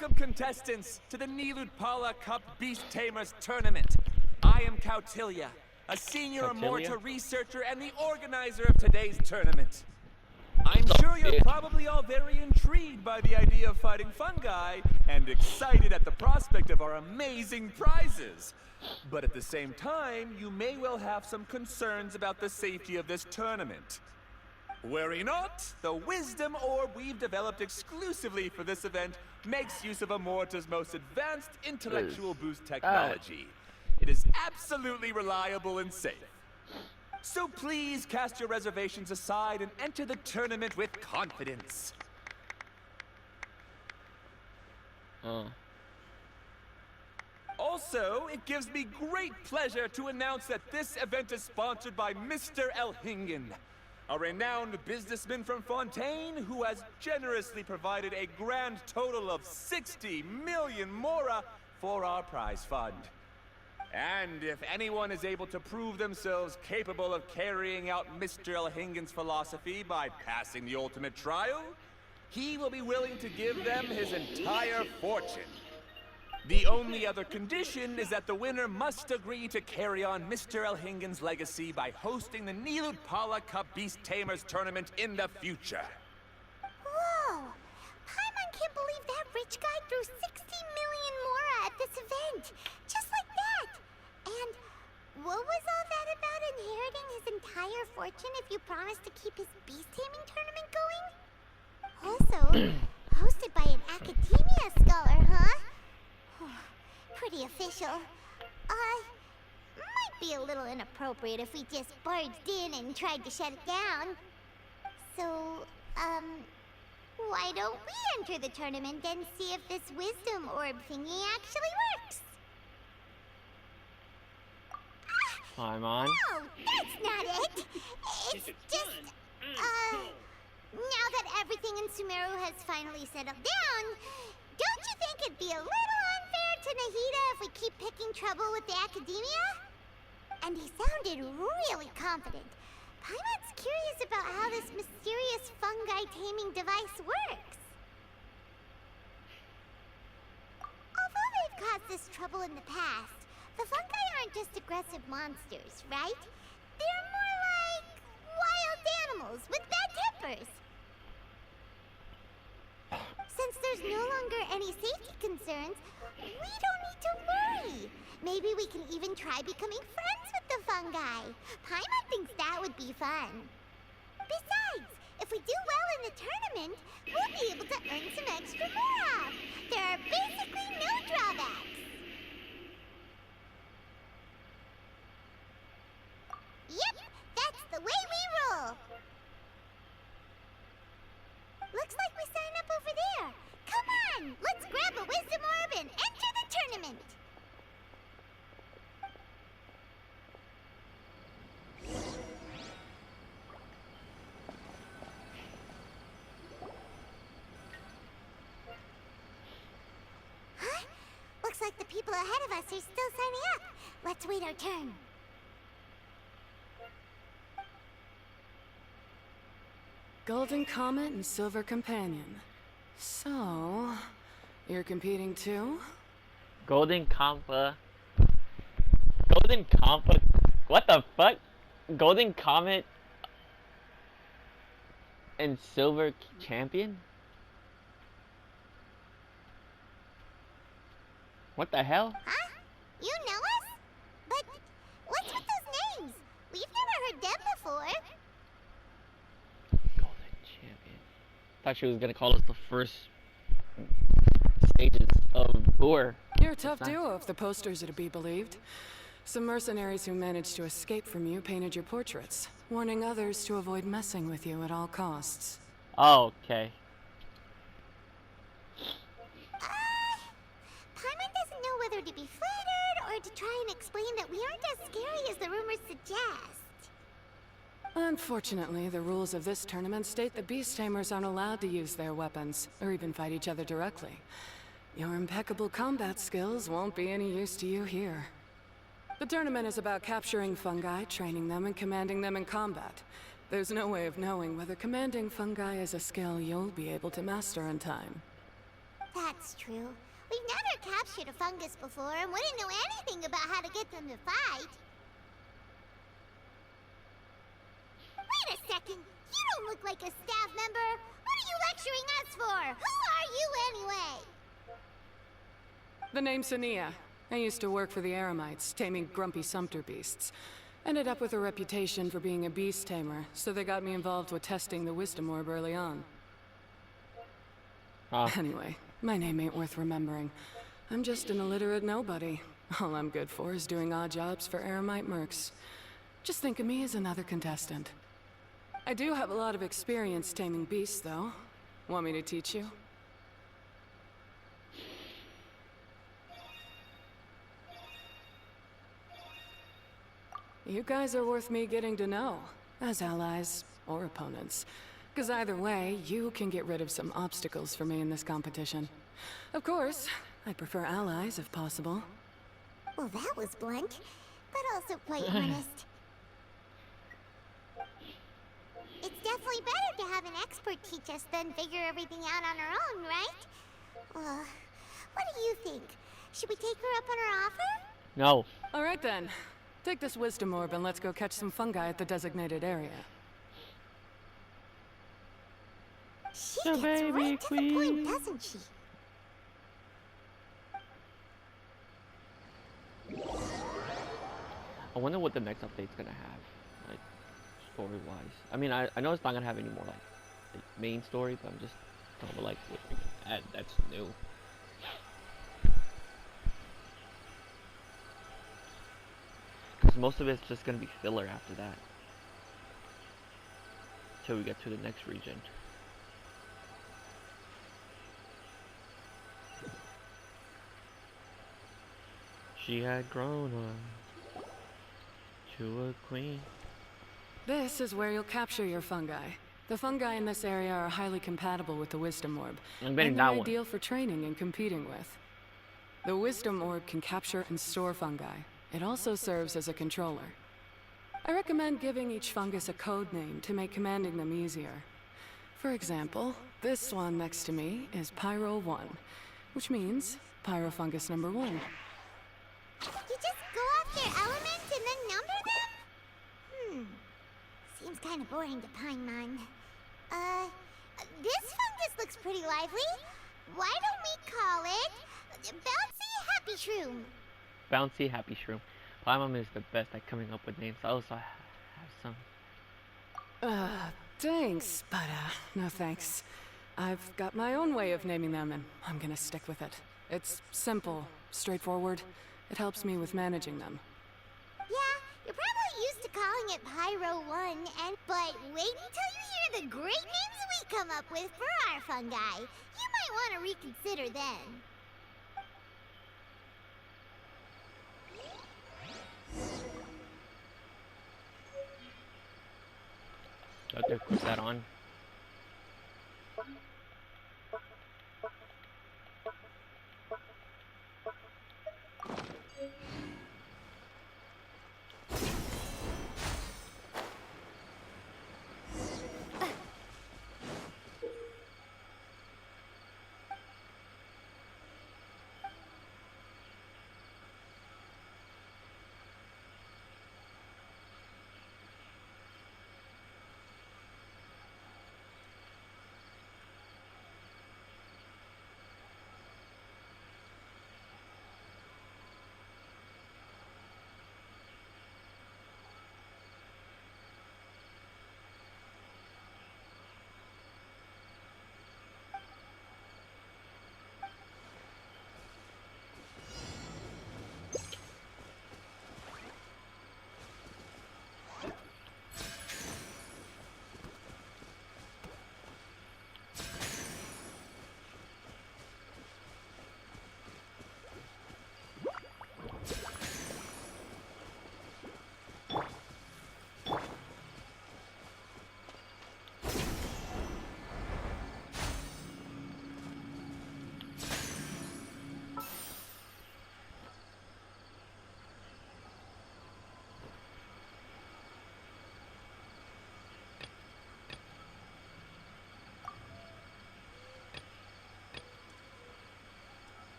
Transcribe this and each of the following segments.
Welcome, contestants, to the Niludpala Cup Beast Tamers Tournament. I am Cautilia, a senior Immorta researcher and the organizer of today's tournament. I'm sure you're probably all very intrigued by the idea of fighting fungi and excited at the prospect of our amazing prizes. But at the same time, you may well have some concerns about the safety of this tournament. Worry not, the wisdom orb we've developed exclusively for this event makes use of Immorta's most advanced intellectual boost technology. It is absolutely reliable and safe. So please cast your reservations aside and enter the tournament with confidence. Also, it gives me great pleasure to announce that this event is sponsored by Mr. Elhingen, a renowned businessman from Fontaine who has generously provided a grand total of 60 million mora for our prize fund. And if anyone is able to prove themselves capable of carrying out Mr. Elhingen's philosophy by passing the ultimate trial, he will be willing to give them his entire fortune. The only other condition is that the winner must agree to carry on Mr. Elhingen's legacy by hosting the Niludpala Cup Beast Tamers Tournament in the future. Whoa! Paimon can't believe that rich guy threw 60 million mora at this event! Just like that! And what was all that about inheriting his entire fortune if you promised to keep his beast taming tournament going? Also, hosted by an academia scholar, huh? Pretty official. Might be a little inappropriate if we just barged in and tried to shut it down. So, why don't we enter the tournament and see if this wisdom orb thingy actually works? Paimon? No, that's not it. It's just, now that everything in Sumeru has finally settled down, don't you think it'd be a little unfair to Nahida if we keep picking trouble with the academia? And he sounded really confident. Paimon's curious about how this mysterious fungi taming device works. Although they've caused us trouble in the past, the fungi aren't just aggressive monsters, right? They're more like wild animals with bad tempers. Since there's no longer any safety concerns, we don't need to worry. Maybe we can even try becoming friends with the fungi. Paimon thinks that would be fun. Besides, if we do well in the tournament, we'll be able to earn some extra mora. There are basically no drawbacks. Yep, that's the way we roll. Looks like we sign up over there. Come on, let's grab a wisdom orb and enter the tournament. Huh? Looks like the people ahead of us are still signing up. Let's wait our turn. Golden Comet and Silver Companion. So, you're competing too? Golden Compa. What the fuck? Golden Comet and Silver Champion? What the hell? Huh? You know us? But what's with those names? We've never heard them before. Golden Champion. Thought she was gonna call us the first stages of Boar. You're a tough duo if the posters are to be believed. Some mercenaries who managed to escape from you painted your portraits, warning others to avoid messing with you at all costs. Oh, okay. Paimon doesn't know whether to be flattered or to try and explain that we aren't as scary as the rumors suggest. Unfortunately, the rules of this tournament state that beast tamers aren't allowed to use their weapons, or even fight each other directly. Your impeccable combat skills won't be any use to you here. The tournament is about capturing fungi, training them, and commanding them in combat. There's no way of knowing whether commanding fungi is a skill you'll be able to master in time. That's true. We've never captured a fungus before and wouldn't know anything about how to get them to fight. Wait a second! You don't look like a staff member! What are you lecturing us for? Who are you anyway? The name's Ania. I used to work for the Eremites, taming grumpy sumpter beasts. Ended up with a reputation for being a beast tamer, so they got me involved with testing the wisdom orb early on. Anyway, my name ain't worth remembering. I'm just an illiterate nobody. All I'm good for is doing odd jobs for Eremite mercs. Just think of me as another contestant. I do have a lot of experience taming beasts, though. Want me to teach you? You guys are worth me getting to know, as allies or opponents. Because either way, you can get rid of some obstacles for me in this competition. Of course, I'd prefer allies if possible. Well, that was blunt, but also quite honest. It's definitely better to have an expert teach us than figure everything out on our own, right? What do you think? Should we take her up on her offer? No. All right then. Take this wisdom orb and let's go catch some fungi at the designated area. She The gets baby right to the queen. point, doesn't she? I wonder what the next update's gonna have, like, story-wise. I mean, I know it's not gonna have any more, like main story, but I'm just talking about, like, what we can add that's new. Because most of it's just gonna be filler after that. Till we get to the next region. She had grown up to a queen. This is where you'll capture your fungi. The fungi in this area are highly compatible with the wisdom orb, I'm and betting they're that one. ideal for training and competing with. The wisdom orb can capture and store fungi. It also serves as a controller. I recommend giving each fungus a code name to make commanding them easier. For example, this one next to me is Pyro 1, which means Pyrofungus number 1. You just go off their elements and then number them? Seems kind of boring to Paimon. This fungus looks pretty lively. Why don't we call it Bouncy Happy Shroom? Bouncy Happy Shroom. Paimon is the best at coming up with names. I also have some. Thanks, but no thanks. I've got my own way of naming them, and I'm gonna stick with it. It's simple, straightforward. It helps me with managing them. Yeah, you're probably used to calling it Pyro 1, but wait until you hear the great names we come up with for our fungi. You might want to reconsider then. Got to put that on.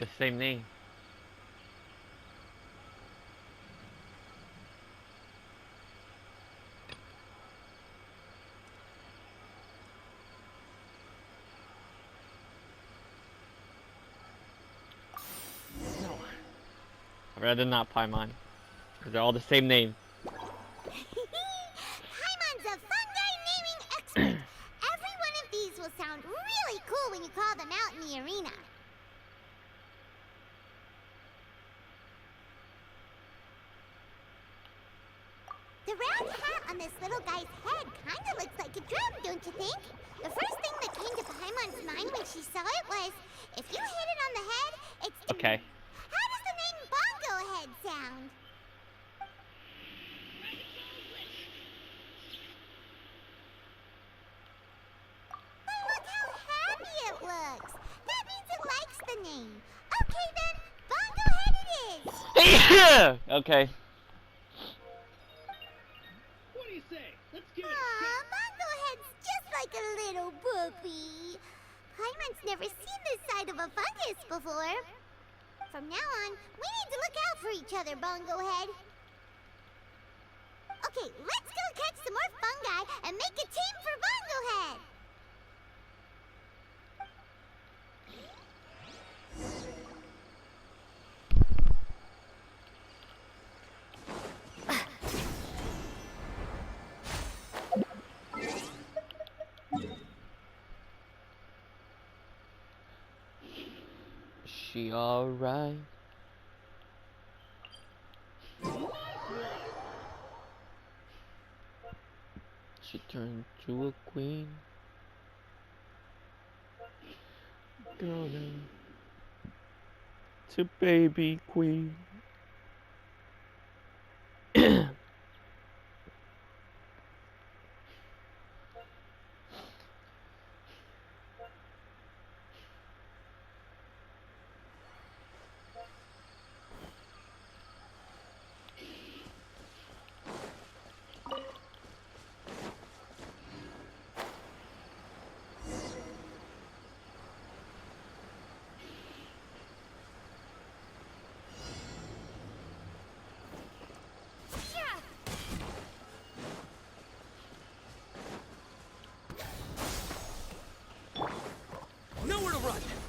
The same name. No. I'd rather not Paimon. Because they're all the same name. Paimon's a fungi naming expert. Every one of these will sound really cool when you call them out in the arena. The round hat on this little guy's head kind of looks like a drum, don't you think? The first thing that came to Paimon's mind when she saw it was, if you hit it on the head, it's... Okay. How does the name Bongo Head sound? But look how happy it looks. That means it likes the name. Okay then, Bongo Head it is. Okay. What do you say? Let's give it a Aw, shot. Bongo Head's just like a little puppy. Paimon's never seen this side of a fungus before. From now on, we need to look out for each other, Bongo Head. Okay, let's go catch some more fungi and make a team for Bongo Head. She alright? She turned to a queen. Girl, to baby queen. Nowhere to run.